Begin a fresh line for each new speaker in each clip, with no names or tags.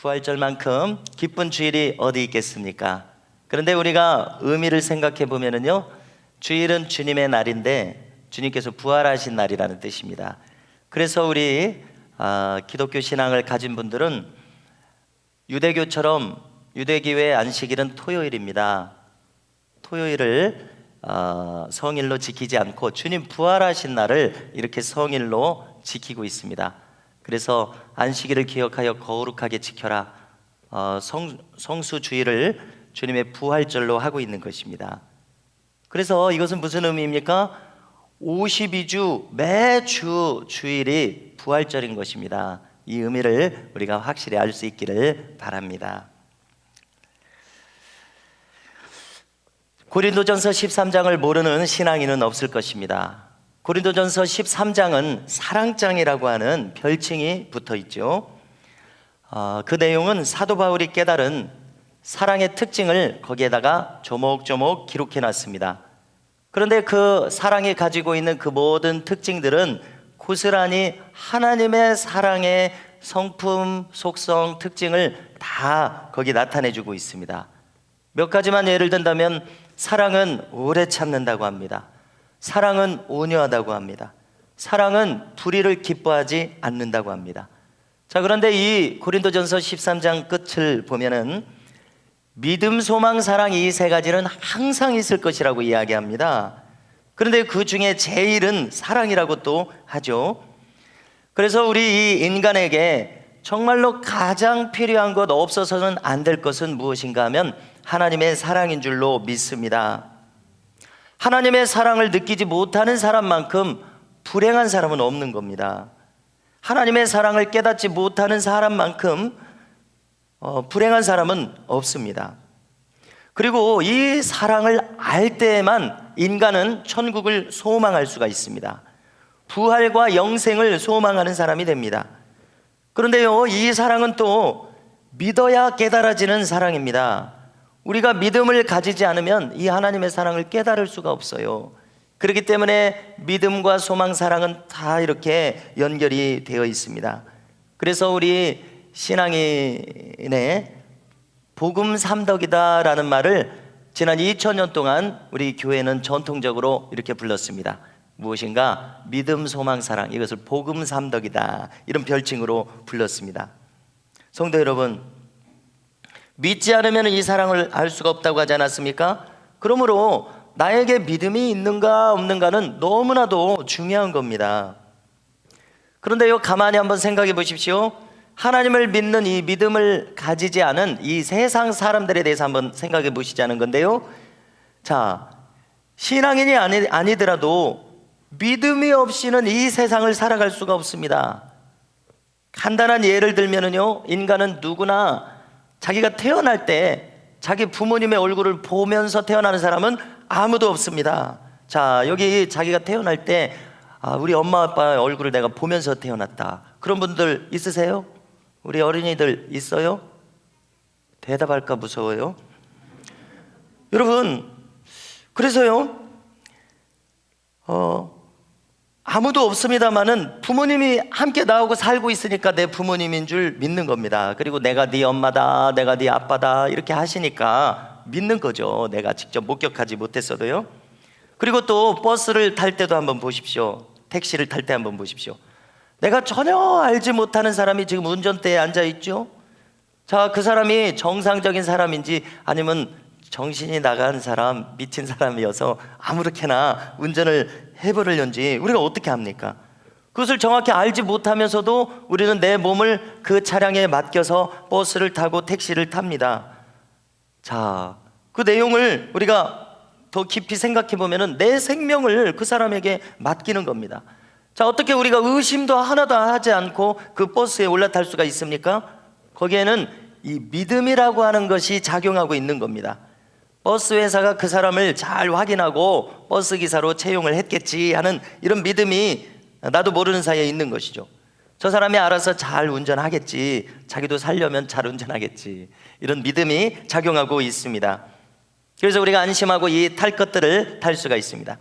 부활절만큼 기쁜 주일이 어디 있겠습니까? 그런데 우리가 의미를 생각해 보면은요, 주일은 주님의 날인데 주님께서 부활하신 날이라는 뜻입니다. 그래서 우리 기독교 신앙을 가진 분들은 유대교처럼 유대교의 안식일은 토요일입니다. 토요일을 성일로 지키지 않고 주님 부활하신 날을 이렇게 성일로 지키고 있습니다. 그래서 안식일을 기억하여 거룩하게 지켜라, 성수주일을 주님의 부활절로 하고 있는 것입니다. 그래서 이것은 무슨 의미입니까? 52주 매주 주일이 부활절인 것입니다. 이 의미를 우리가 확실히 알 수 있기를 바랍니다. 고린도전서 13장을 모르는 신앙인은 없을 것입니다. 고린도전서 13장은 사랑장이라고 하는 별칭이 붙어 있죠. 그 내용은 사도 바울이 깨달은 사랑의 특징을 거기에다가 조목조목 기록해 놨습니다. 그런데 그 사랑이 가지고 있는 그 모든 특징들은 고스란히 하나님의 사랑의 성품, 속성, 특징을 다 거기 나타내 주고 있습니다. 몇 가지만 예를 든다면 사랑은 오래 참는다고 합니다. 사랑은 온유하다고 합니다. 사랑은 불의를 기뻐하지 않는다고 합니다. 자, 그런데 이 고린도전서 13장 끝을 보면은 믿음, 소망, 사랑, 이 세 가지는 항상 있을 것이라고 이야기합니다. 그런데 그 중에 제일은 사랑이라고 또 하죠. 그래서 우리 이 인간에게 정말로 가장 필요한 것, 없어서는 안 될 것은 무엇인가 하면 하나님의 사랑인 줄로 믿습니다. 하나님의 사랑을 느끼지 못하는 사람만큼 불행한 사람은 없는 겁니다. 하나님의 사랑을 깨닫지 못하는 사람만큼 불행한 사람은 없습니다. 그리고 이 사랑을 알 때에만 인간은 천국을 소망할 수가 있습니다. 부활과 영생을 소망하는 사람이 됩니다. 그런데요, 이 사랑은 또 믿어야 깨달아지는 사랑입니다. 우리가 믿음을 가지지 않으면 이 하나님의 사랑을 깨달을 수가 없어요. 그렇기 때문에 믿음과 소망, 사랑은 다 이렇게 연결이 되어 있습니다. 그래서 우리 신앙인의 복음 삼덕이다라는 말을 지난 2000년 동안 우리 교회는 전통적으로 이렇게 불렀습니다. 무엇인가? 믿음, 소망, 사랑, 이것을 복음 삼덕이다, 이런 별칭으로 불렀습니다. 성도 여러분, 믿지 않으면 이 사랑을 알 수가 없다고 하지 않았습니까? 그러므로 나에게 믿음이 있는가 없는가는 너무나도 중요한 겁니다. 그런데요, 가만히 한번 생각해 보십시오. 하나님을 믿는 이 믿음을 가지지 않은 이 세상 사람들에 대해서 한번 생각해 보시자는 건데요. 자, 신앙인이 아니더라도 믿음이 없이는 이 세상을 살아갈 수가 없습니다. 간단한 예를 들면은요, 인간은 누구나 자기가 태어날 때 자기 부모님의 얼굴을 보면서 태어나는 사람은 아무도 없습니다. 자, 여기 자기가 태어날 때 우리 엄마 아빠의 얼굴을 내가 보면서 태어났다, 그런 분들 있으세요? 우리 어린이들 있어요? 대답할까 무서워요. 여러분, 그래서요, 아무도 없습니다마는 부모님이 함께 나오고 살고 있으니까 내 부모님인 줄 믿는 겁니다. 그리고 내가 네 엄마다, 내가 네 아빠다, 이렇게 하시니까 믿는 거죠. 내가 직접 목격하지 못했어도요. 그리고 또 버스를 탈 때도 한번 보십시오. 택시를 탈 때 한번 보십시오. 내가 전혀 알지 못하는 사람이 지금 운전대에 앉아 있죠. 자, 그 사람이 정상적인 사람인지 아니면 정신이 나간 사람, 미친 사람이어서 아무렇게나 운전을 해버리려는지 우리가 어떻게 합니까? 그것을 정확히 알지 못하면서도 우리는 내 몸을 그 차량에 맡겨서 버스를 타고 택시를 탑니다. 자, 그 내용을 우리가 더 깊이 생각해 보면은 내 생명을 그 사람에게 맡기는 겁니다. 자, 어떻게 우리가 의심도 하나도 하지 않고 그 버스에 올라탈 수가 있습니까? 거기에는 이 믿음이라고 하는 것이 작용하고 있는 겁니다. 버스 회사가 그 사람을 잘 확인하고 버스 기사로 채용을 했겠지 하는 이런 믿음이 나도 모르는 사이에 있는 것이죠. 저 사람이 알아서 잘 운전하겠지, 자기도 살려면 잘 운전하겠지, 이런 믿음이 작용하고 있습니다. 그래서 우리가 안심하고 이 탈 것들을 탈 수가 있습니다.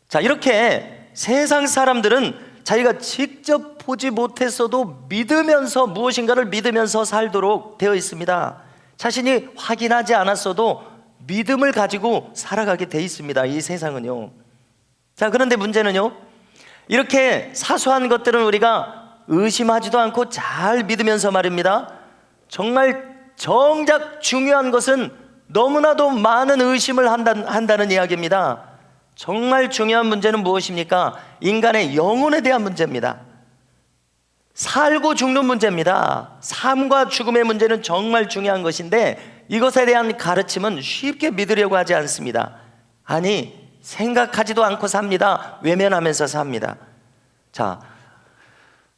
자, 이렇게 세상 사람들은 자기가 직접 보지 못했어도 믿으면서, 무엇인가를 믿으면서 살도록 되어 있습니다. 자신이 확인하지 않았어도 믿음을 가지고 살아가게 돼 있습니다, 이 세상은요. 자, 그런데 문제는요, 이렇게 사소한 것들은 우리가 의심하지도 않고 잘 믿으면서 말입니다, 정작 중요한 것은 너무나도 많은 의심을 한다는 이야기입니다. 정말 중요한 문제는 무엇입니까? 인간의 영혼에 대한 문제입니다. 살고 죽는 문제입니다. 삶과 죽음의 문제는 정말 중요한 것인데, 이것에 대한 가르침은 쉽게 믿으려고 하지 않습니다. 아니, 생각하지도 않고 삽니다. 외면하면서 삽니다. 자,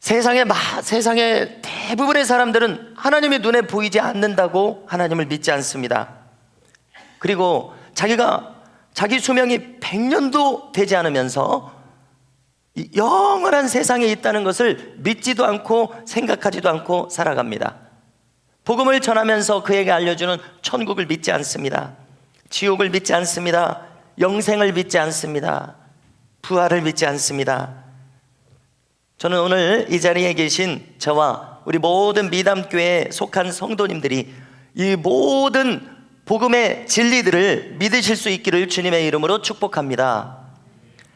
세상의 대부분의 사람들은 하나님이 눈에 보이지 않는다고 하나님을 믿지 않습니다. 그리고 자기 수명이 100년도 되지 않으면서 이 영원한 세상에 있다는 것을 믿지도 않고 생각하지도 않고 살아갑니다. 복음을 전하면서 그에게 알려주는 천국을 믿지 않습니다. 지옥을 믿지 않습니다. 영생을 믿지 않습니다. 부활을 믿지 않습니다. 저는 오늘 이 자리에 계신 저와 우리 모든 미담교회에 속한 성도님들이 이 모든 복음의 진리들을 믿으실 수 있기를 주님의 이름으로 축복합니다.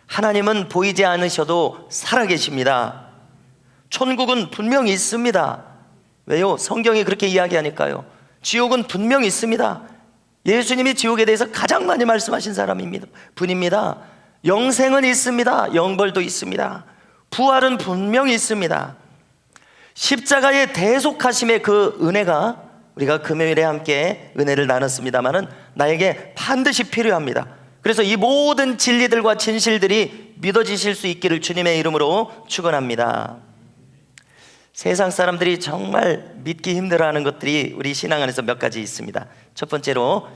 하나님은 보이지 않으셔도 살아계십니다. 천국은 분명히 있습니다. 왜요? 성경이 그렇게 이야기하니까요. 지옥은 분명히 있습니다. 예수님이 지옥에 대해서 가장 많이 말씀하신 분입니다. 영생은 있습니다. 영벌도 있습니다. 부활은 분명히 있습니다. 십자가의 대속하심의 그 은혜가, 우리가 금요일에 함께 은혜를 나눴습니다마는 나에게 반드시 필요합니다. 그래서 이 모든 진리들과 진실들이 믿어지실 수 있기를 주님의 이름으로 축원합니다. 세상 사람들이 정말 믿기 힘들어하는 것들이 우리 신앙 안에서 몇 가지 있습니다. 첫 번째로,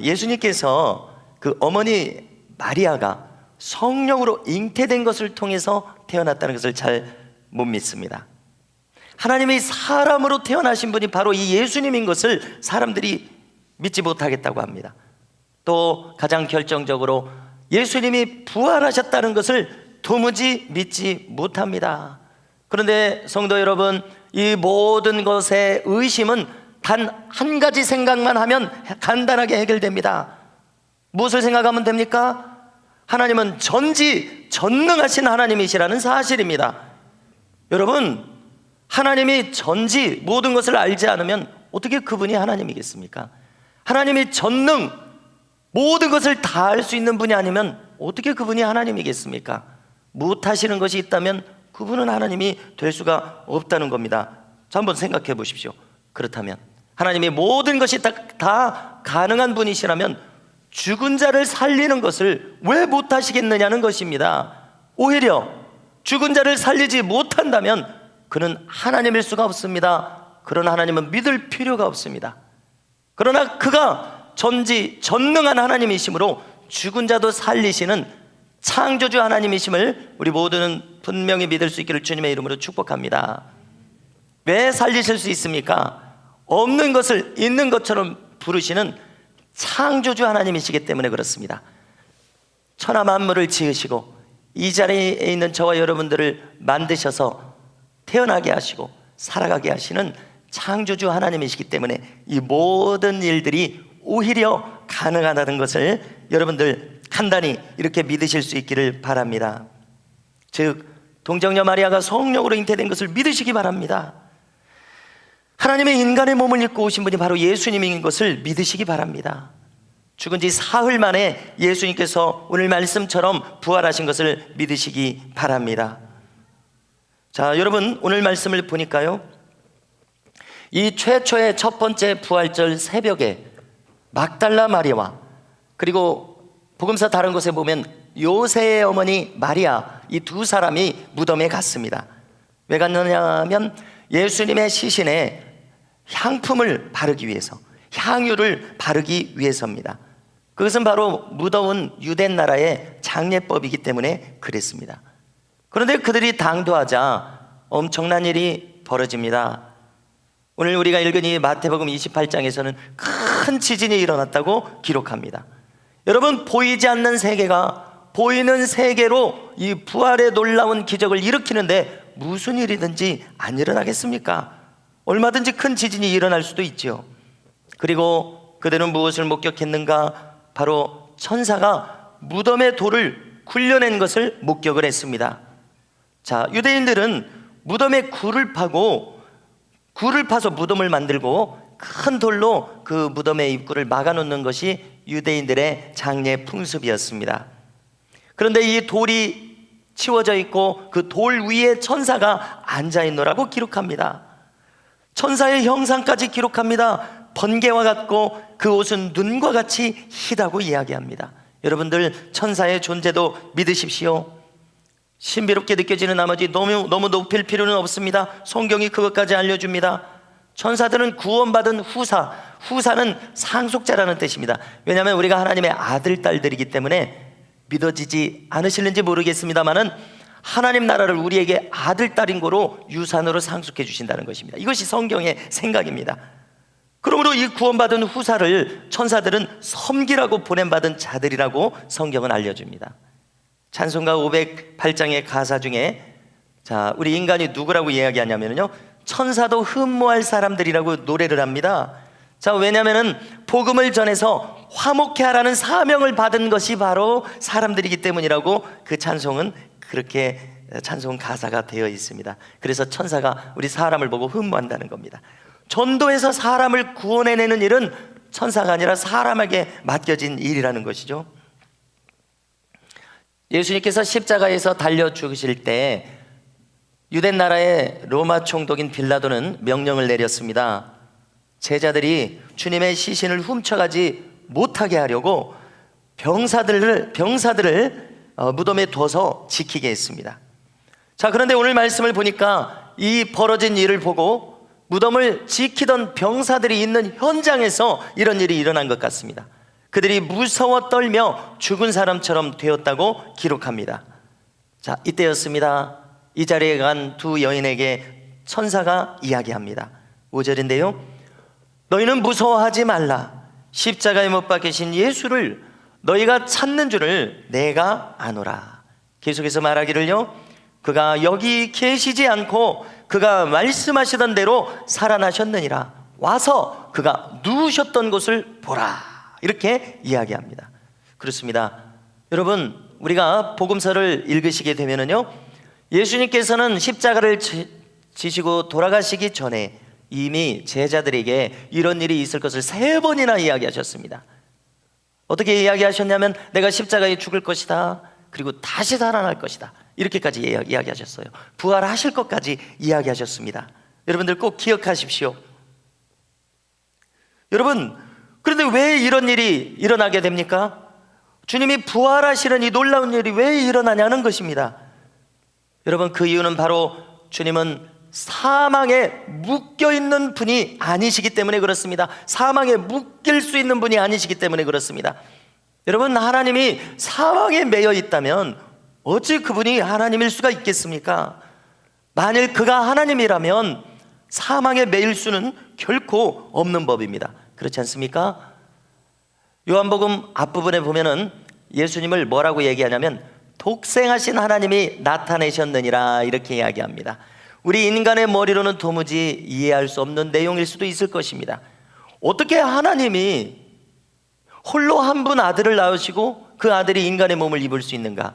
예수님께서 그 어머니 마리아가 성령으로 잉태된 것을 통해서 태어났다는 것을 잘 못 믿습니다. 하나님이 사람으로 태어나신 분이 바로 이 예수님인 것을 사람들이 믿지 못하겠다고 합니다. 또 가장 결정적으로 예수님이 부활하셨다는 것을 도무지 믿지 못합니다. 그런데 성도 여러분, 이 모든 것의 의심은 단 한 가지 생각만 하면 간단하게 해결됩니다. 무엇을 생각하면 됩니까? 하나님은 전능하신 하나님이시라는 사실입니다. 여러분, 하나님이 모든 것을 알지 않으면 어떻게 그분이 하나님이겠습니까? 하나님이 전능, 모든 것을 다 알 수 있는 분이 아니면 어떻게 그분이 하나님이겠습니까? 못하시는 것이 있다면 그분은 하나님이 될 수가 없다는 겁니다. 자, 한번 생각해 보십시오. 그렇다면 하나님이 모든 것이 다 가능한 분이시라면 죽은 자를 살리는 것을 왜 못하시겠느냐는 것입니다. 오히려 죽은 자를 살리지 못한다면 그는 하나님일 수가 없습니다. 그런 하나님은 믿을 필요가 없습니다. 그러나 그가 전능한 하나님이시므로 죽은 자도 살리시는 창조주 하나님이심을 우리 모두는 분명히 믿을 수 있기를 주님의 이름으로 축복합니다. 왜 살리실 수 있습니까? 없는 것을 있는 것처럼 부르시는 창조주 하나님이시기 때문에 그렇습니다. 천하 만물을 지으시고 이 자리에 있는 저와 여러분들을 만드셔서 태어나게 하시고 살아가게 하시는 창조주 하나님이시기 때문에 이 모든 일들이 오히려 가능하다는 것을 여러분들 간단히 이렇게 믿으실 수 있기를 바랍니다. 즉, 동정녀 마리아가 성령으로 잉태된 것을 믿으시기 바랍니다. 하나님의 인간의 몸을 입고 오신 분이 바로 예수님인 것을 믿으시기 바랍니다. 죽은 지 사흘 만에 예수님께서 오늘 말씀처럼 부활하신 것을 믿으시기 바랍니다. 자, 여러분, 오늘 말씀을 보니까요, 이 최초의 첫 번째 부활절 새벽에 막달라 마리아와 그리고 복음서 다른 곳에 보면 요새의 어머니 마리아, 이 두 사람이 무덤에 갔습니다. 왜 갔느냐 하면 예수님의 시신에 향품을 바르기 위해서, 향유를 바르기 위해서입니다. 그것은 바로 무더운 유대 나라의 장례법이기 때문에 그랬습니다. 그런데 그들이 당도하자 엄청난 일이 벌어집니다. 오늘 우리가 읽은 이 마태복음 28장에서는 큰 지진이 일어났다고 기록합니다. 여러분, 보이지 않는 세계가 보이는 세계로 이 부활의 놀라운 기적을 일으키는데 무슨 일이든지 안 일어나겠습니까? 얼마든지 큰 지진이 일어날 수도 있죠. 그리고 그들은 무엇을 목격했는가? 바로 천사가 무덤의 돌을 굴려낸 것을 목격을 했습니다. 자, 유대인들은 무덤에 굴을 파서 무덤을 만들고 큰 돌로 그 무덤의 입구를 막아놓는 것이 유대인들의 장례 풍습이었습니다. 그런데 이 돌이 치워져 있고 그 돌 위에 천사가 앉아있노라고 기록합니다. 천사의 형상까지 기록합니다. 번개와 같고 그 옷은 눈과 같이 희다고 이야기합니다. 여러분들, 천사의 존재도 믿으십시오. 신비롭게 느껴지는 나머지 너무 높일 필요는 없습니다. 성경이 그것까지 알려줍니다. 천사들은 구원받은 후사는 상속자라는 뜻입니다. 왜냐하면 우리가 하나님의 아들, 딸들이기 때문에 믿어지지 않으실는지 모르겠습니다만은 하나님 나라를 우리에게 아들, 딸인 거로 유산으로 상속해 주신다는 것입니다. 이것이 성경의 생각입니다. 그러므로 이 구원받은 후사를 천사들은 섬기라고 보냄받은 자들이라고 성경은 알려줍니다. 찬송가 508장의 가사 중에, 자, 우리 인간이 누구라고 이야기하냐면요, 천사도 흠모할 사람들이라고 노래를 합니다. 자, 왜냐하면 복음을 전해서 화목해 하라는 사명을 받은 것이 바로 사람들이기 때문이라고 그 찬송은 그렇게 찬송 가사가 되어 있습니다. 그래서 천사가 우리 사람을 보고 흠모한다는 겁니다. 전도해서 사람을 구원해내는 일은 천사가 아니라 사람에게 맡겨진 일이라는 것이죠. 예수님께서 십자가에서 달려 죽으실 때 유대 나라의 로마 총독인 빌라도는 명령을 내렸습니다. 제자들이 주님의 시신을 훔쳐가지 못하게 하려고 병사들을 무덤에 둬서 지키게 했습니다. 자, 그런데 오늘 말씀을 보니까 이 벌어진 일을 보고 무덤을 지키던 병사들이 있는 현장에서 이런 일이 일어난 것 같습니다. 그들이 무서워 떨며 죽은 사람처럼 되었다고 기록합니다. 자, 이때였습니다. 이 자리에 간 두 여인에게 천사가 이야기합니다. 5절인데요, 너희는 무서워하지 말라. 십자가에 못 박히신 예수를 너희가 찾는 줄을 내가 아노라. 계속해서 말하기를요, 그가 여기 계시지 않고 그가 말씀하시던 대로 살아나셨느니라. 와서 그가 누우셨던 곳을 보라. 이렇게 이야기합니다. 그렇습니다. 여러분, 우리가 복음서를 읽으시게 되면은요, 예수님께서는 십자가를 지시고 돌아가시기 전에 이미 제자들에게 이런 일이 있을 것을 3번이나 이야기하셨습니다. 어떻게 이야기하셨냐면, 내가 십자가에 죽을 것이다, 그리고 다시 살아날 것이다, 이렇게까지 이야기하셨어요. 부활하실 것까지 이야기하셨습니다. 여러분들 꼭 기억하십시오. 여러분, 그런데 왜 이런 일이 일어나게 됩니까? 주님이 부활하시는 이 놀라운 일이 왜 일어나냐는 것입니다. 여러분, 그 이유는 바로 주님은 사망에 묶여있는 분이 아니시기 때문에 그렇습니다. 사망에 묶일 수 있는 분이 아니시기 때문에 그렇습니다. 여러분, 하나님이 사망에 매여 있다면 어찌 그분이 하나님일 수가 있겠습니까? 만일 그가 하나님이라면 사망에 매일 수는 결코 없는 법입니다. 그렇지 않습니까? 요한복음 앞부분에 보면은 예수님을 뭐라고 얘기하냐면 독생하신 하나님이 나타내셨느니라, 이렇게 이야기합니다. 우리 인간의 머리로는 도무지 이해할 수 없는 내용일 수도 있을 것입니다. 어떻게 하나님이 홀로 한 분 아들을 낳으시고 그 아들이 인간의 몸을 입을 수 있는가?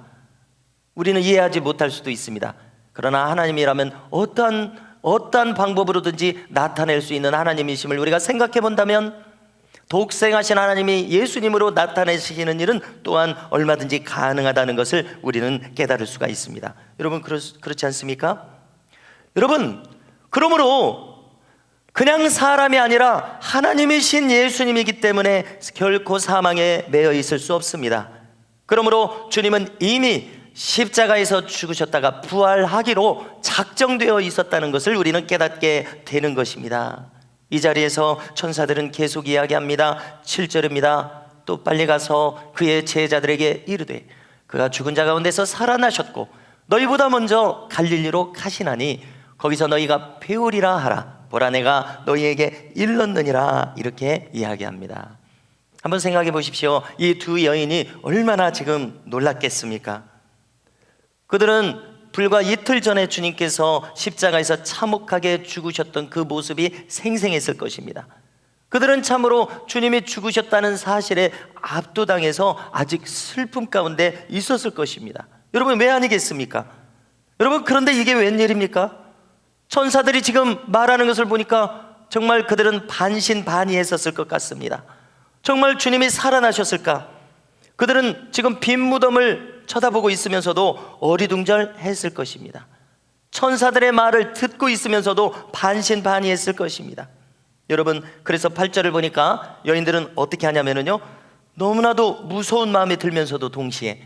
우리는 이해하지 못할 수도 있습니다. 그러나 하나님이라면 어떠한 방법으로든지 나타낼 수 있는 하나님이심을 우리가 생각해 본다면, 독생하신 하나님이 예수님으로 나타내시는 일은 또한 얼마든지 가능하다는 것을 우리는 깨달을 수가 있습니다. 여러분, 그렇지 않습니까? 여러분, 그러므로 그냥 사람이 아니라 하나님이신 예수님이기 때문에 결코 사망에 매여 있을 수 없습니다. 그러므로 주님은 이미 십자가에서 죽으셨다가 부활하기로 작정되어 있었다는 것을 우리는 깨닫게 되는 것입니다. 이 자리에서 천사들은 계속 이야기합니다. 7절입니다. 또 빨리 가서 그의 제자들에게 이르되 그가 죽은 자 가운데서 살아나셨고 너희보다 먼저 갈릴리로 가시나니 거기서 너희가 배우리라 하라. 보라, 내가 너희에게 일렀느니라. 이렇게 이야기합니다. 한번 생각해 보십시오. 이 두 여인이 얼마나 지금 놀랐겠습니까? 그들은 불과 이틀 전에 주님께서 십자가에서 참혹하게 죽으셨던 그 모습이 생생했을 것입니다. 그들은 참으로 주님이 죽으셨다는 사실에 압도당해서 아직 슬픔 가운데 있었을 것입니다. 여러분, 왜 아니겠습니까? 여러분, 그런데 이게 웬일입니까? 천사들이 지금 말하는 것을 보니까 정말 그들은 반신반의했었을 것 같습니다. 정말 주님이 살아나셨을까? 그들은 지금 빈 무덤을 쳐다보고 있으면서도 어리둥절했을 것입니다. 천사들의 말을 듣고 있으면서도 반신반의했을 것입니다. 여러분, 그래서 8절을 보니까 여인들은 어떻게 하냐면요, 너무나도 무서운 마음이 들면서도 동시에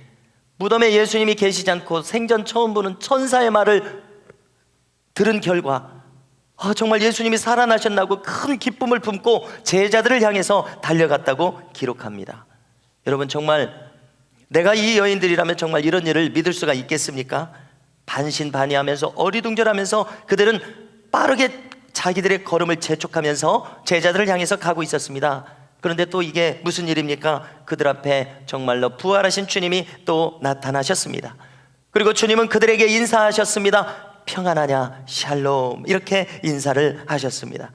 무덤에 예수님이 계시지 않고 생전 처음 보는 천사의 말을 들은 결과 정말 예수님이 살아나셨나고 큰 기쁨을 품고 제자들을 향해서 달려갔다고 기록합니다. 여러분, 정말 내가 이 여인들이라면 정말 이런 일을 믿을 수가 있겠습니까? 반신반의하면서 어리둥절하면서 그들은 빠르게 자기들의 걸음을 재촉하면서 제자들을 향해서 가고 있었습니다. 그런데 또 이게 무슨 일입니까? 그들 앞에 정말로 부활하신 주님이 또 나타나셨습니다. 그리고 주님은 그들에게 인사하셨습니다. 평안하냐, 샬롬, 이렇게 인사를 하셨습니다.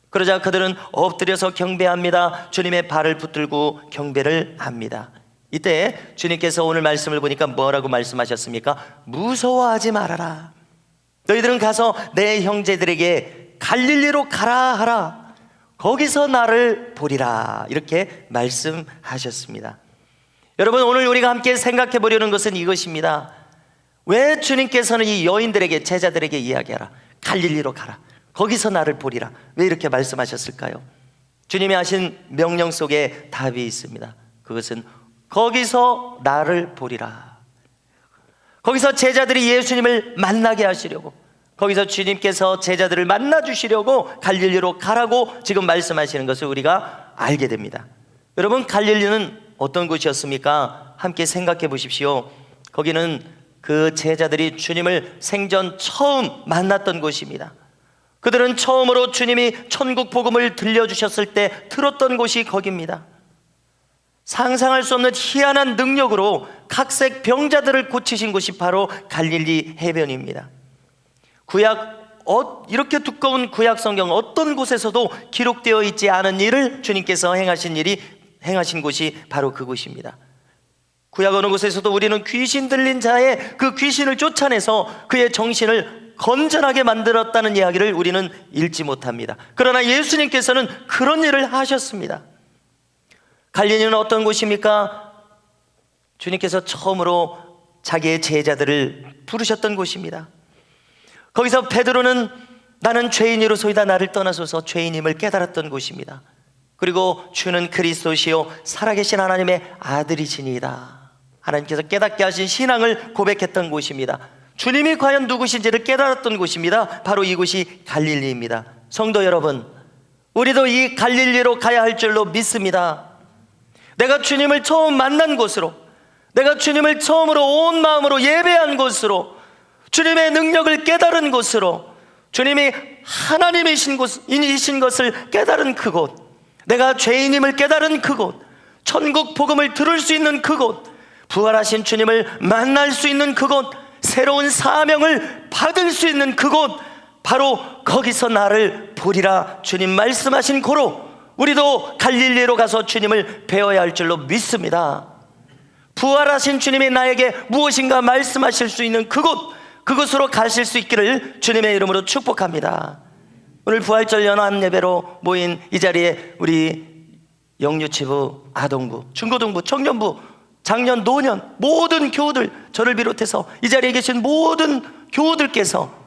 그러자 그들은 엎드려서 경배합니다. 주님의 발을 붙들고 경배를 합니다. 이때 주님께서 오늘 말씀을 보니까 뭐라고 말씀하셨습니까? 무서워하지 말아라. 너희들은 가서 내 형제들에게 갈릴리로 가라 하라. 거기서 나를 보리라. 이렇게 말씀하셨습니다. 여러분, 오늘 우리가 함께 생각해 보려는 것은 이것입니다. 왜 주님께서는 이 여인들에게, 제자들에게 이야기하라, 갈릴리로 가라, 거기서 나를 보리라, 왜 이렇게 말씀하셨을까요? 주님이 하신 명령 속에 답이 있습니다. 그것은 거기서 나를 보리라. 거기서 제자들이 예수님을 만나게 하시려고, 거기서 주님께서 제자들을 만나 주시려고 갈릴리로 가라고 지금 말씀하시는 것을 우리가 알게 됩니다. 여러분, 갈릴리는 어떤 곳이었습니까? 함께 생각해 보십시오. 거기는 그 제자들이 주님을 생전 처음 만났던 곳입니다. 그들은 처음으로 주님이 천국 복음을 들려주셨을 때 들었던 곳이 거기입니다. 상상할 수 없는 희한한 능력으로 각색 병자들을 고치신 곳이 바로 갈릴리 해변입니다. 이렇게 두꺼운 구약 성경 어떤 곳에서도 기록되어 있지 않은 일을 주님께서 행하신 곳이 바로 그곳입니다. 구약 어느 곳에서도 우리는 귀신 들린 자의 그 귀신을 쫓아내서 그의 정신을 건전하게 만들었다는 이야기를 우리는 읽지 못합니다. 그러나 예수님께서는 그런 일을 하셨습니다. 갈릴리는 어떤 곳입니까? 주님께서 처음으로 자기의 제자들을 부르셨던 곳입니다. 거기서 베드로는 나는 죄인이로소이다, 나를 떠나소서, 죄인임을 깨달았던 곳입니다. 그리고 주는 그리스도시요 살아계신 하나님의 아들이시니이다, 하나님께서 깨닫게 하신 신앙을 고백했던 곳입니다. 주님이 과연 누구신지를 깨달았던 곳입니다. 바로 이곳이 갈릴리입니다. 성도 여러분, 우리도 이 갈릴리로 가야 할 줄로 믿습니다. 내가 주님을 처음 만난 곳으로, 내가 주님을 처음으로 온 마음으로 예배한 곳으로, 주님의 능력을 깨달은 곳으로, 주님이 하나님이신 것을 깨달은 그곳, 내가 죄인임을 깨달은 그곳, 천국 복음을 들을 수 있는 그곳, 부활하신 주님을 만날 수 있는 그곳, 새로운 사명을 받을 수 있는 그곳, 바로 거기서 나를 보리라 주님 말씀하신 고로 우리도 갈릴리로 가서 주님을 배워야 할 줄로 믿습니다. 부활하신 주님이 나에게 무엇인가 말씀하실 수 있는 그곳으로 가실 수 있기를 주님의 이름으로 축복합니다. 오늘 부활절 연합 예배로 모인 이 자리에 우리 영유치부, 아동부, 중고등부, 청년부, 장년, 노년, 모든 교우들, 저를 비롯해서 이 자리에 계신 모든 교우들께서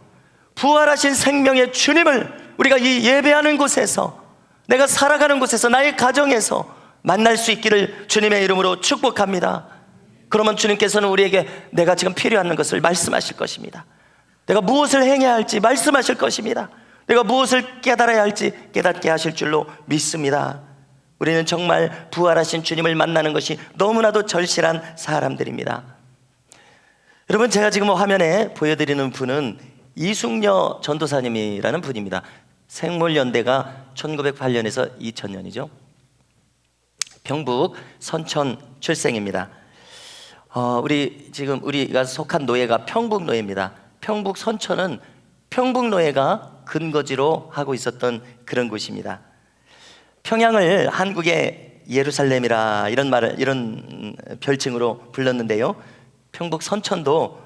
부활하신 생명의 주님을 우리가 이 예배하는 곳에서, 내가 살아가는 곳에서, 나의 가정에서 만날 수 있기를 주님의 이름으로 축복합니다. 그러면 주님께서는 우리에게 내가 지금 필요한 것을 말씀하실 것입니다. 내가 무엇을 행해야 할지 말씀하실 것입니다. 내가 무엇을 깨달아야 할지 깨닫게 하실 줄로 믿습니다. 우리는 정말 부활하신 주님을 만나는 것이 너무나도 절실한 사람들입니다. 여러분, 제가 지금 화면에 보여드리는 분은 이숙녀 전도사님이라는 분입니다. 생물연대가 1908년에서 2000년이죠. 평북 선천 출생입니다. 우리가 속한 노예가 평북노예입니다. 평북 선천은 평북노예가 근거지로 하고 있었던 그런 곳입니다. 평양을 한국의 예루살렘이라 이런 별칭으로 불렀는데요. 평북 선천도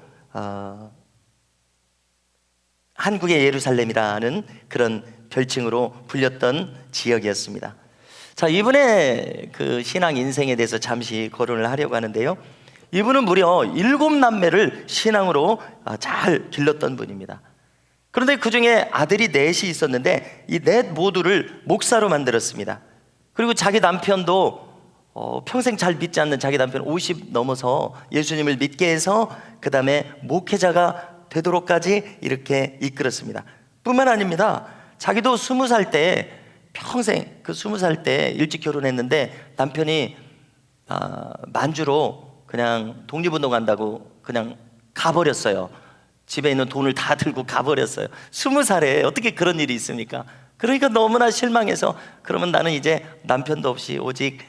한국의 예루살렘이라는 그런 별칭으로 불렸던 지역이었습니다. 자, 이분의 그 신앙 인생에 대해서 잠시 거론을 하려고 하는데요. 이분은 무려 7남매를 신앙으로 잘 길렀던 분입니다. 그런데 그 중에 아들이 넷이 있었는데 이 넷 모두를 목사로 만들었습니다. 그리고 자기 남편도 평생 잘 믿지 않는 자기 남편 50 넘어서 예수님을 믿게 해서 그 다음에 목회자가 되도록까지 이렇게 이끌었습니다. 뿐만 아닙니다. 자기도 20살 때 평생 20살 때 일찍 결혼했는데 남편이 만주로 그냥 독립운동 한다고 그냥 가버렸어요. 집에 있는 돈을 다 들고 가버렸어요. 20살에 어떻게 그런 일이 있습니까? 그러니까 너무나 실망해서 그러면 나는 이제 남편도 없이 오직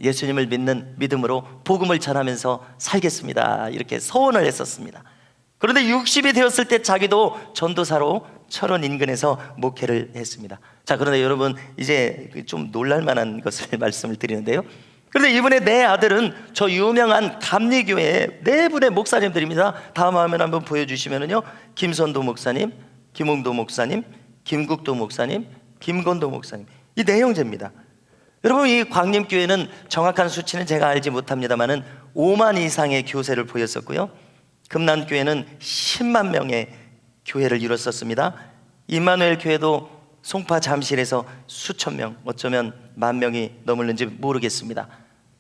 예수님을 믿는 믿음으로 복음을 전하면서 살겠습니다. 이렇게 서원을 했었습니다. 그런데 60이 되었을 때 자기도 전도사로 철원 인근에서 목회를 했습니다. 자, 그런데 여러분 이제 좀 놀랄만한 것을 말씀을 드리는데요. 그런데 이번에 내 아들은 저 유명한 감리교회의 네 분의 목사님들입니다. 다음 화면 한번 보여주시면은요, 김선도 목사님, 김홍도 목사님, 김국도 목사님, 김건도 목사님, 이 네 형제입니다. 여러분, 이 광림교회는 정확한 수치는 제가 알지 못합니다만은 5만 이상의 교세를 보였었고요. 금난교회는 10만 명의 교회를 이뤘었습니다. 임마누엘 교회도 송파 잠실에서 수천 명, 어쩌면 10,000명이 넘을는지 모르겠습니다.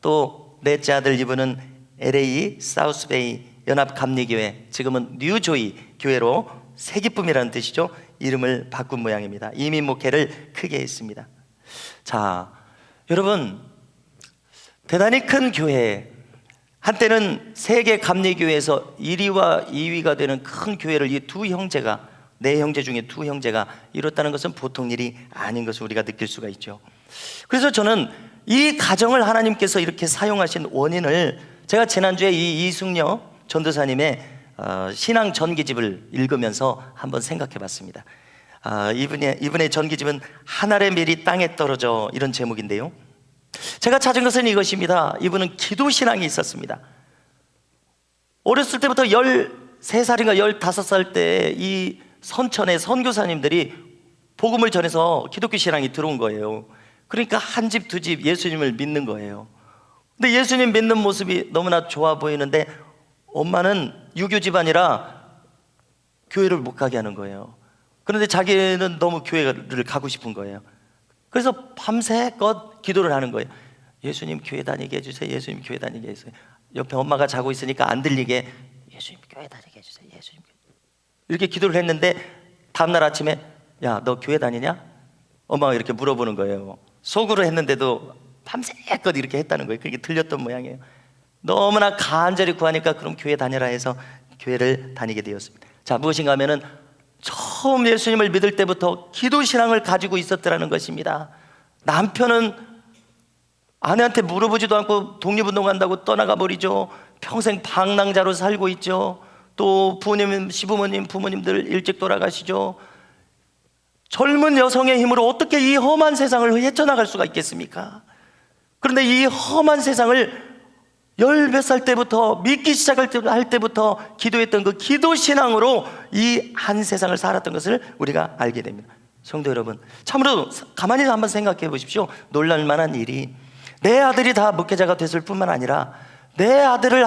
또 넷째 아들 이분은 LA 사우스베이 연합감리교회, 지금은 뉴조이 교회로 새기쁨이라는 뜻이죠. 이름을 바꾼 모양입니다. 이민 목회를 크게 했습니다. 자, 여러분, 대단히 큰 교회, 한때는 세계 감리교회에서 1위와 2위가 되는 큰 교회를 이 두 형제가, 네 형제 중에 두 형제가 이뤘다는 것은 보통 일이 아닌 것을 우리가 느낄 수가 있죠. 그래서 저는 이 가정을 하나님께서 이렇게 사용하신 원인을 제가 지난주에 이 이승려 전도사님의 신앙 전기집을 읽으면서 한번 생각해 봤습니다. 이분의 전기집은 하늘의 밀이 땅에 떨어져, 이런 제목인데요. 제가 찾은 것은 이것입니다. 이분은 기도신앙이 있었습니다. 어렸을 때부터 13살인가 15살 때 이 선천의 선교사님들이 복음을 전해서 기독교 신앙이 들어온 거예요. 그러니까 한 집, 두 집 예수님을 믿는 거예요. 근데 예수님 믿는 모습이 너무나 좋아 보이는데 엄마는 유교 집안이라 교회를 못 가게 하는 거예요. 그런데 자기는 너무 교회를 가고 싶은 거예요. 그래서 밤새껏 기도를 하는 거예요. 예수님 교회 다니게 해주세요. 예수님 교회 다니게 해주세요. 옆에 엄마가 자고 있으니까 안 들리게 예수님 교회 다니게 해주세요. 예수님 교회. 이렇게 기도를 했는데 다음날 아침에 야, 너 교회 다니냐? 엄마가 이렇게 물어보는 거예요. 속으로 했는데도 밤새껏 이렇게 했다는 거예요. 그게 들렸던 모양이에요. 너무나 간절히 구하니까 그럼 교회 다녀라 해서 교회를 다니게 되었습니다. 자, 무엇인가 하면은 처음 예수님을 믿을 때부터 기도신앙을 가지고 있었더라는 것입니다. 남편은 아내한테 물어보지도 않고 독립운동 한다고 떠나가 버리죠. 평생 방랑자로 살고 있죠. 또 부모님, 시부모님, 부모님들 일찍 돌아가시죠. 젊은 여성의 힘으로 어떻게 이 험한 세상을 헤쳐나갈 수가 있겠습니까? 그런데 이 험한 세상을 10몇 살 때부터 믿기 시작할 때부터 기도했던 그 기도신앙으로 이 한 세상을 살았던 것을 우리가 알게 됩니다. 성도 여러분, 참으로 가만히 한번 생각해 보십시오. 놀랄만한 일이, 내 아들이 다 목회자가 됐을 뿐만 아니라 아들의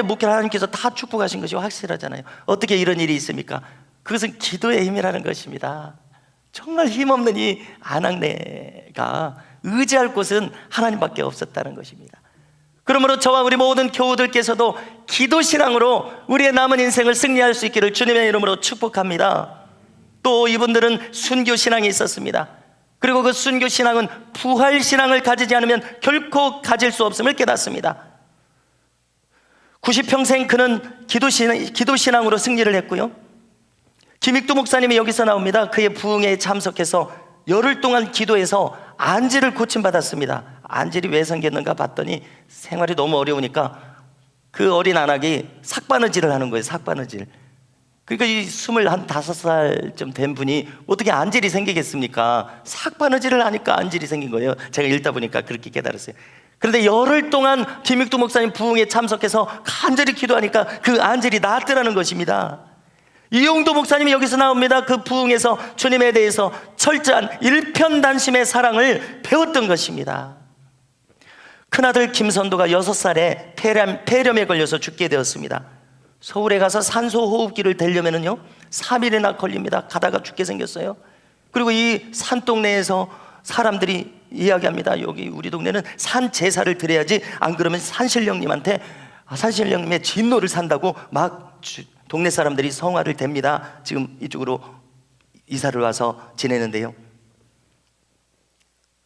목회를 하나님께서 다 축복하신 것이 확실하잖아요. 어떻게 이런 일이 있습니까? 그것은 기도의 힘이라는 것입니다. 정말 힘없는 이 아낙네가 의지할 곳은 하나님밖에 없었다는 것입니다. 그러므로 저와 우리 모든 교우들께서도 기도신앙으로 우리의 남은 인생을 승리할 수 있기를 주님의 이름으로 축복합니다. 또 이분들은 순교신앙이 있었습니다. 그리고 그 순교신앙은 부활신앙을 가지지 않으면 결코 가질 수 없음을 깨닫습니다. 90평생 그는 기도신앙으로 승리를 했고요. 김익두 목사님이 여기서 나옵니다. 그의 부흥회에 참석해서 열흘 동안 기도해서 안질을 고침받았습니다. 안질이 왜 생겼는가 봤더니 생활이 너무 어려우니까 그 어린 안악이 삭바느질을 하는 거예요. 삭바느질. 그러니까 이 25살쯤 된 분이 어떻게 안질이 생기겠습니까? 삭바느질을 하니까 안질이 생긴 거예요. 제가 읽다 보니까 그렇게 깨달았어요. 그런데 열흘 동안 김익두 목사님 부흥에 참석해서 간절히 기도하니까 그 안질이 낫더라는 것입니다. 이용도 목사님이 여기서 나옵니다. 그 부흥에서 주님에 대해서 철저한 일편단심의 사랑을 배웠던 것입니다. 큰아들 김선도가 6살에 폐렴에 걸려서 죽게 되었습니다. 서울에 가서 산소호흡기를 대려면은요 3일이나 걸립니다. 가다가 죽게 생겼어요. 그리고 이 산동네에서 사람들이 이야기합니다. 여기 우리 동네는 산 제사를 드려야지 안 그러면 산신령님한테 산신령님의 진노를 산다고 막 동네 사람들이 성화를 댑니다. 지금 이쪽으로 이사를 와서 지내는데요.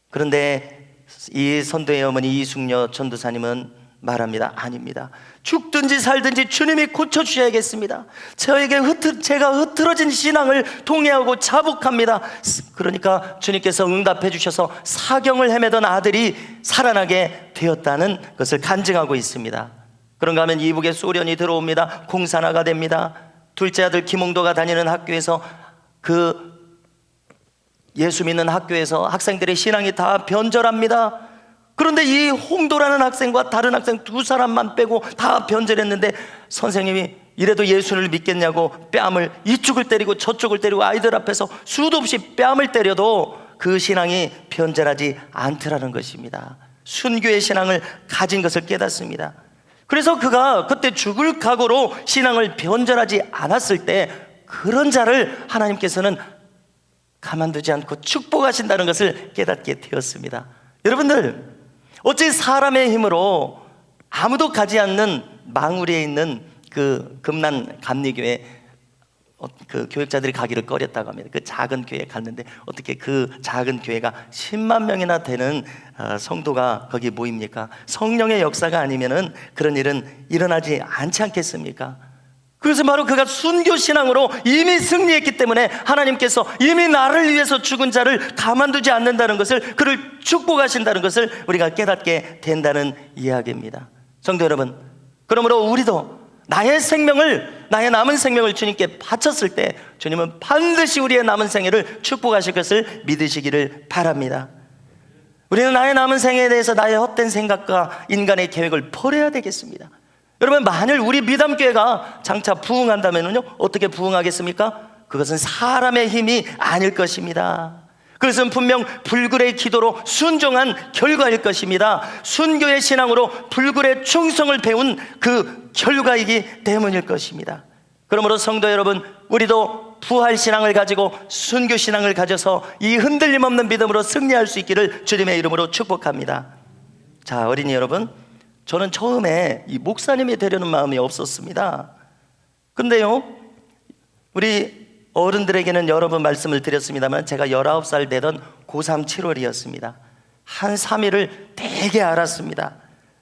그런데 이 선도의 어머니 이숙녀 전도사님은 말합니다. 아닙니다. 죽든지 살든지 주님이 고쳐주셔야겠습니다. 제가 흐트러진 신앙을 통회하고 자복합니다. 그러니까 주님께서 응답해 주셔서 사경을 헤매던 아들이 살아나게 되었다는 것을 간증하고 있습니다. 그런가 하면 이북에 소련이 들어옵니다. 공산화가 됩니다. 둘째 아들 김홍도가 다니는 학교에서 그 예수 믿는 학교에서 학생들의 신앙이 다 변절합니다. 그런데 이 홍도라는 학생과 다른 학생 2사람만 빼고 다 변절했는데 선생님이 이래도 예수를 믿겠냐고 뺨을 이쪽을 때리고 저쪽을 때리고 아이들 앞에서 수도 없이 뺨을 때려도 그 신앙이 변절하지 않더라는 것입니다. 순교의 신앙을 가진 것을 깨닫습니다. 그래서 그가 그때 죽을 각오로 신앙을 변절하지 않았을 때 그런 자를 하나님께서는 가만두지 않고 축복하신다는 것을 깨닫게 되었습니다. 여러분들, 어찌 사람의 힘으로 아무도 가지 않는 망우리에 있는 그 금난 감리교회 그 교역자들이 가기를 꺼렸다고 합니다. 그 작은 교회에 갔는데 어떻게 그 작은 교회가 10만 명이나 되는 성도가 거기 모입니까? 성령의 역사가 아니면은 그런 일은 일어나지 않지 않겠습니까? 그래서 바로 그가 순교신앙으로 이미 승리했기 때문에 하나님께서 이미 나를 위해서 죽은 자를 가만두지 않는다는 것을, 그를 축복하신다는 것을 우리가 깨닫게 된다는 이야기입니다. 성도 여러분, 그러므로 우리도 나의 남은 생명을 주님께 바쳤을 때 주님은 반드시 우리의 남은 생애를 축복하실 것을 믿으시기를 바랍니다. 우리는 나의 남은 생애에 대해서 나의 헛된 생각과 인간의 계획을 버려야 되겠습니다. 여러분, 만일 우리 미담교회가 장차 부흥한다면요, 어떻게 부흥하겠습니까? 그것은 사람의 힘이 아닐 것입니다. 그것은 분명 불굴의 기도로 순종한 결과일 것입니다. 순교의 신앙으로 불굴의 충성을 배운 그 결과이기 때문일 것입니다. 그러므로 성도 여러분, 우리도 부활신앙을 가지고 순교신앙을 가져서 이 흔들림 없는 믿음으로 승리할 수 있기를 주님의 이름으로 축복합니다. 자, 어린이 여러분, 저는 처음에 이 목사님이 되려는 마음이 없었습니다. 근데요, 우리 어른들에게는 여러 번 말씀을 드렸습니다만 제가 19살 되던 고3 7월이었습니다. 한 3일을 되게 알았습니다.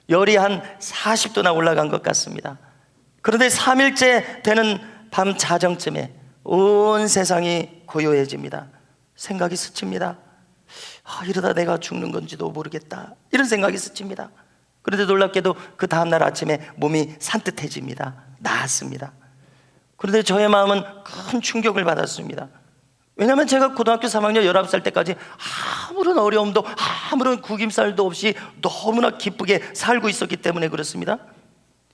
열이 한 40도나 올라간 것 같습니다. 그런데 3일째 되는 밤 자정쯤에 온 세상이 고요해집니다. 생각이 스칩니다. 이러다 내가 죽는 건지도 모르겠다, 이런 생각이 스칩니다. 그런데 놀랍게도 그 다음날 아침에 몸이 산뜻해집니다. 나았습니다. 그런데 저의 마음은 큰 충격을 받았습니다. 왜냐하면 제가 고등학교 3학년 19살 때까지 아무런 어려움도 아무런 구김살도 없이 너무나 기쁘게 살고 있었기 때문에 그렇습니다.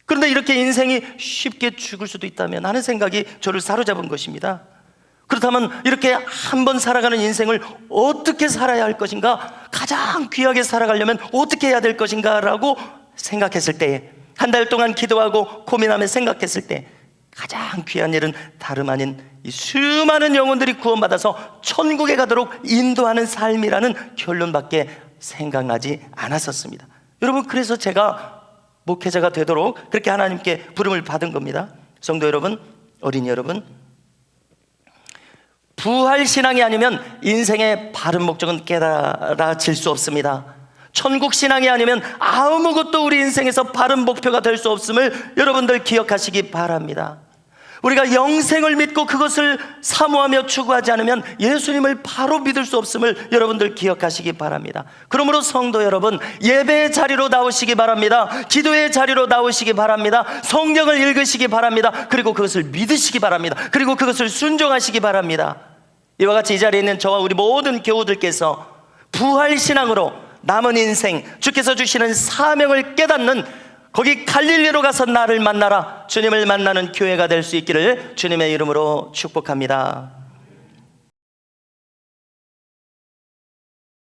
그런데 이렇게 인생이 쉽게 죽을 수도 있다면 하는 생각이 저를 사로잡은 것입니다. 그렇다면 이렇게 한 번 살아가는 인생을 어떻게 살아야 할 것인가, 가장 귀하게 살아가려면 어떻게 해야 될 것인가 라고 생각했을 때에, 한 달 동안 기도하고 고민하며 생각했을 때 가장 귀한 일은 다름 아닌 이 수많은 영혼들이 구원받아서 천국에 가도록 인도하는 삶이라는 결론밖에 생각나지 않았었습니다. 여러분, 그래서 제가 목회자가 되도록 그렇게 하나님께 부름을 받은 겁니다. 성도 여러분, 어린이 여러분, 부활신앙이 아니면 인생의 바른 목적은 깨달아질 수 없습니다. 천국신앙이 아니면 아무것도 우리 인생에서 바른 목표가 될 수 없음을 여러분들 기억하시기 바랍니다. 우리가 영생을 믿고 그것을 사모하며 추구하지 않으면 예수님을 바로 믿을 수 없음을 여러분들 기억하시기 바랍니다. 그러므로 성도 여러분, 예배의 자리로 나오시기 바랍니다. 기도의 자리로 나오시기 바랍니다. 성경을 읽으시기 바랍니다. 그리고 그것을 믿으시기 바랍니다. 그리고 그것을 순종하시기 바랍니다. 이와 같이 이 자리에 있는 저와 우리 모든 교우들께서 부활신앙으로 남은 인생 주께서 주시는 사명을 깨닫는, 거기 갈릴리로 가서 나를 만나라, 주님을 만나는 교회가 될 수 있기를 주님의 이름으로 축복합니다.